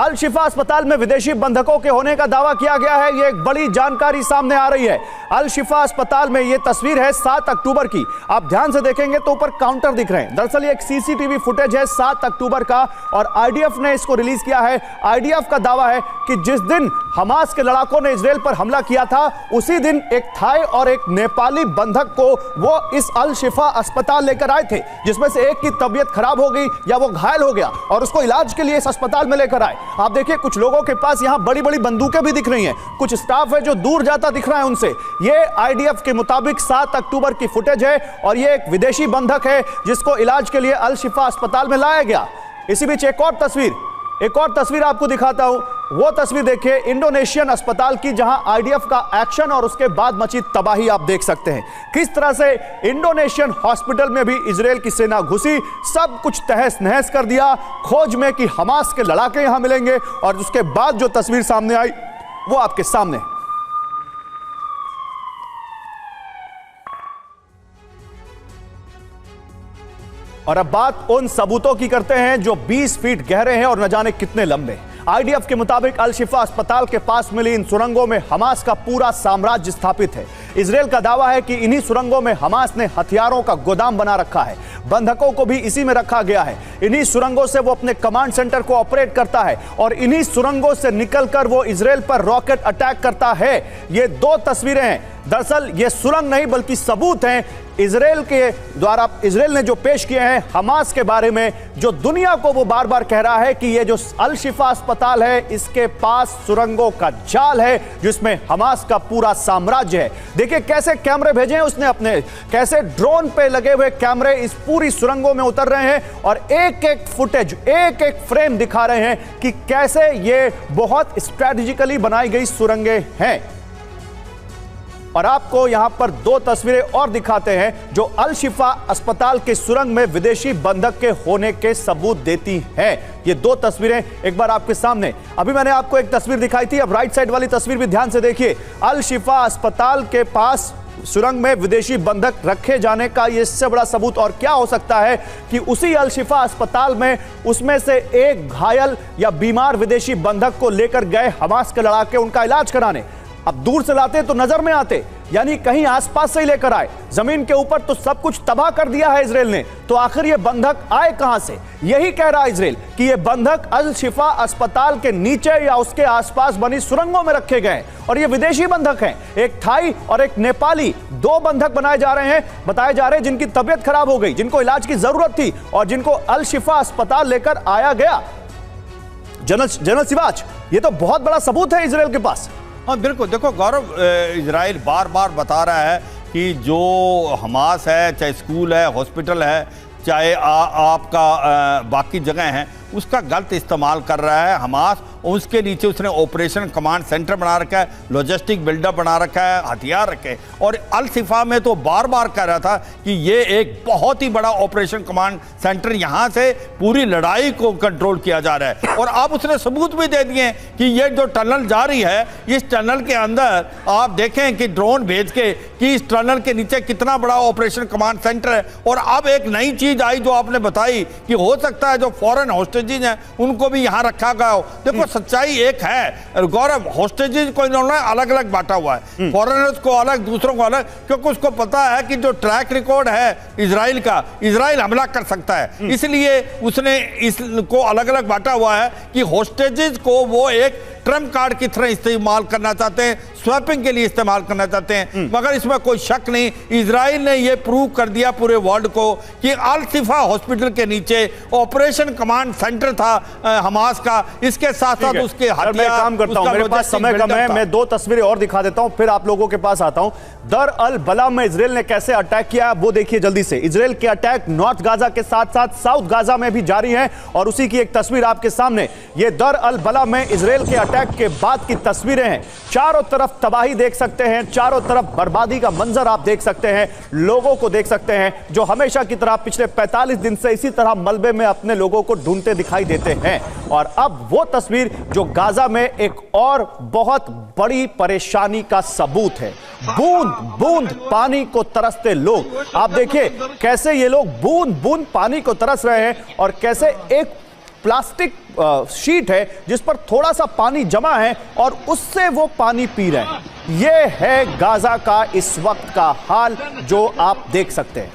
अल शिफा अस्पताल में विदेशी बंधकों के होने का दावा किया गया है। यह एक बड़ी जानकारी सामने आ रही है। अल शिफा अस्पताल में यह तस्वीर है 7 अक्टूबर की। आप ध्यान से देखेंगे तो ऊपर काउंटर दिख रहे हैं। दरअसल ये एक सीसीटीवी फुटेज है 7 अक्टूबर का और आईडीएफ ने इसको रिलीज किया है। आईडीएफ का दावा है कि जिस दिन हमास के लड़ाकों ने इजराइल पर हमला किया था उसी दिन एक थाई और एक नेपाली बंधक को वो इस अल शिफा अस्पताल लेकर आए थे, जिसमें से एक की तबीयत खराब हो गई या वो घायल हो गया और उसको इलाज के लिए इस अस्पताल में लेकर आए। आप देखिए कुछ लोगों के पास यहां बड़ी बड़ी बंदूकें भी दिख रही हैं, कुछ स्टाफ है जो दूर जाता दिख रहा है उनसे। ये आईडीएफ के मुताबिक 7 अक्टूबर की फुटेज है और ये एक विदेशी बंधक है जिसको इलाज के लिए अल शिफा अस्पताल में लाया गया। इसी बीच एक और तस्वीर आपको दिखाता हूं। वो तस्वीर देखिए इंडोनेशियन अस्पताल की, जहां आईडीएफ का एक्शन और उसके बाद मची तबाही आप देख सकते हैं। किस तरह से इंडोनेशियन हॉस्पिटल में भी इजराइल की सेना घुसी, सब कुछ तहस नहस कर दिया खोज में कि हमास के लड़ाके यहां मिलेंगे। और उसके बाद जो तस्वीर सामने आई वो आपके सामने। और अब बात उन सबूतों की करते हैं जो 20 फीट गहरे हैं और न जाने कितने लंबे। आईडीएफ के मुताबिक अल शिफा अस्पताल के पास मिली इन सुरंगों में हमास का पूरा साम्राज्य स्थापित है। इजराइल का दावा है कि इन्हीं सुरंगों में हमास ने हथियारों का गोदाम बना रखा है। बंधकों को भी इसी में रखा गया है। इन्हीं सुरंगों से वो अपने कमांड सेंटर को ऑपरेट करता है और इन्हीं सुरंगों से निकलकर वो इजराइल पर रॉकेट अटैक करता है। ये 2 तस्वीरें हैं। दरअसल ये सुरंग नहीं बल्कि सबूत हैं इजराइल के द्वारा, इजराइल ने जो पेश किए हैं हमास के बारे में, जो दुनिया को वो बार बार कह रहा है कि ये जो अल शिफा अस्पताल है इसके पास सुरंगों का जाल है जिसमें हमास का पूरा साम्राज्य है। देखिए कैसे कैमरे भेजे हैं उसने अपने, कैसे ड्रोन पे लगे हुए कैमरे इस पूरी सुरंगों में उतर रहे हैं और एक एक फुटेज, एक एक फ्रेम दिखा रहे हैं कि कैसे ये बहुत स्ट्रेटेजिकली बनाई गई सुरंगें हैं। और आपको यहां पर 2 तस्वीरें और दिखाते हैं जो अल शिफा अस्पताल के सुरंग में विदेशी बंधक के होने के सबूत देती हैं। ये 2 तस्वीरें एक बार आपके सामने। अभी मैंने आपको एक तस्वीर दिखाई थी, अब राइट साइड वाली तस्वीर भी ध्यान से देखिए। अल शिफा अस्पताल के पास सुरंग में विदेशी बंधक रखे जाने का ये इससे बड़ा सबूत और क्या हो सकता है कि उसी अल शिफा अस्पताल में उसमें से एक घायल या बीमार विदेशी बंधक को लेकर गए हमास के लड़ाके उनका इलाज कराने। अब दूर से लाते तो नजर में आते, यानी कहीं आसपास से ही लेकर आए। जमीन के ऊपर तो सब कुछ तबाह कर दिया है इजराइल ने, तो आखिर ये बंधक आए कहां से? यही कह रहा है इजराइल कि ये बंधक अल शिफा अस्पताल के नीचे या उसके आसपास बनी सुरंगों में रखे गए और ये विदेशी बंधक हैं। एक थाई और एक नेपाली, 2 बंधक बताए जा रहे हैं जिनकी तबीयत खराब हो गई, जिनको इलाज की जरूरत थी और जिनको अल शिफा अस्पताल लेकर आया गया। जनरल सिवाच, ये तो बहुत बड़ा सबूत है इजराइल के पास। हाँ बिल्कुल, देखो गौरव, इजराइल बार बार बता रहा है कि जो हमास है, चाहे स्कूल है, हॉस्पिटल है, चाहे आपका बाकी जगह हैं, उसका गलत इस्तेमाल कर रहा है हमास। उसके नीचे उसने ऑपरेशन कमांड सेंटर बना रखा है, लॉजिस्टिक बिल्डअप बना रखा है, हथियार रखे। और अल शिफा में तो बार बार कह रहा था कि ये एक बहुत ही बड़ा ऑपरेशन कमांड सेंटर, यहाँ से पूरी लड़ाई को कंट्रोल किया जा रहा है। और अब उसने सबूत भी दे दिए कि ये जो टनल जा रही है, इस टनल के अंदर आप देखें कि ड्रोन भेज के कि इस टनल के नीचे कितना बड़ा ऑपरेशन कमांड सेंटर है। और अब एक नई चीज आई जो आपने बताई कि हो सकता है जो फॉरेन हॉस्टेजेज हैं उनको भी यहाँ रखा गया हो। देखो सच्चाई एक है गौरव, हॉस्टेजेज को इन्होंने अलग अलग बांटा हुआ है, फॉरेनर्स को अलग, दूसरों को अलग, क्योंकि उसको पता है कि जो ट्रैक रिकॉर्ड है इजराइल का, इजराइल हमला कर सकता है, इसलिए उसने इसको अलग अलग बांटा हुआ है कि हॉस्टेजेज को वो एक ट्रम्प कार्ड की तरह इस्तेमाल करना चाहते हैं, स्वैपिंग के लिए इस्तेमाल करना चाहते हैं। मगर इसमें कोई शक नहीं, इजराइल ने यह प्रूव कर दिया पूरे वर्ल्ड को कि अल शिफा हॉस्पिटल के नीचे ऑपरेशन कमांड सेंटर था हमास का। इसके साथ साथ उसके हथियार, मैं काम करता हूं, मेरे पास समय कम है, मैं 2 तस्वीरें और दिखा देता हूं, फिर आप लोगों के पास आता हूं। दर अल बला में इजराइल ने कैसे अटैक किया वो देखिए जल्दी से। इजराइल के अटैक नॉर्थ गाजा के साथ साथ साउथ गाजा में भी जारी है और उसी की एक तस्वीर आपके सामने। ये दर अल बला में इजराइल के अटैक के बाद की तस्वीरें हैं। चारों तरफ तबाही देख सकते हैं, चारों तरफ बर्बादी का मंजर आप देख सकते हैं, लोगों को देख सकते हैं जो हमेशा की तरह पिछले 45 दिन से इसी तरह मलबे में अपने लोगों को ढूंढते दिखाई देते हैं। और अब वो तस्वीर जो गाजा में एक और बहुत बड़ी परेशानी का सबूत है। बूंद बूंद पानी को तरसते लोग, आप देखिए कैसे ये लोग बूंद बूंद पानी को तरस रहे हैं और कैसे एक प्लास्टिक शीट है जिस पर थोड़ा सा पानी जमा है और उससे वो पानी पी रहे हैं। ये है गाजा का इस वक्त का हाल जो आप देख सकते हैं।